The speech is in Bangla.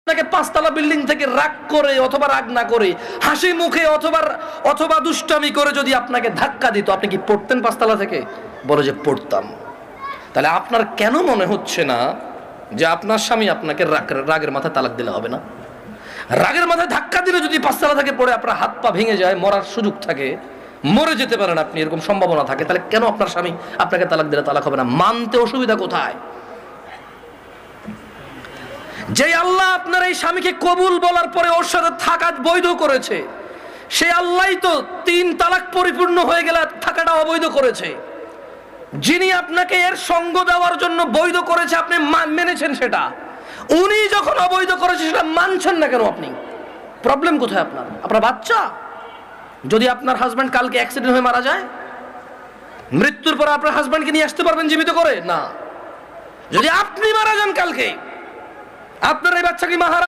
আপনাকে পাঁচতলা বিল্ডিং থেকে রাগ করে অথবা রাগ না করে হাসি মুখে অথবা দুষ্টামি করে যদি আপনাকে ধাক্কা দিত, আপনি কি পড়তেন পাঁচতলা থেকে? বলে যে পড়তাম। তাহলে আপনার কেন মনে হচ্ছে না যে আপনার স্বামী আপনাকে রাগের মাথায় তালাক দিলে হবে না? রাগের মাথায় ধাক্কা দিলে যদি পাঁচতলা থেকে পড়ে আপনার হাত পা ভেঙে যায়, মরার সুযোগ থাকে, মরে যেতে পারেন আপনি, এরকম সম্ভাবনা থাকে, তাহলে কেন আপনার স্বামী আপনাকে তালাক দিলে তালাক হবে না? মানতে অসুবিধা কোথায়? যে আল্লাহ আপনার এই স্বামীকে কবুল বলার পরে ওর সাথে থাকা বৈধ করেছে, সে আল্লাহই তো 3 তালাক পরিপূর্ণ হয়ে গেলে থাকাটা অবৈধ করেছে। যিনি আপনাকে এর সঙ্গ দেওয়ার জন্য বৈধ করেছে, আপনি মেনেছেন সেটা। উনি যখন অবৈধ করেছে সেটা মানছেন না কেন আপনি? প্রবলেম কোথায় আপনার বাচ্চা? যদি আপনার হাজব্যান্ড কালকে অ্যাক্সিডেন্ট হয়ে মারা যায়, মৃত্যুর পর আপনার হাজব্যান্ডকে নিয়ে আসতে পারবেন জীবিত করে? না। যদি আপনি মারা যান কালকে, আপনার এই বাচ্চা কি মারা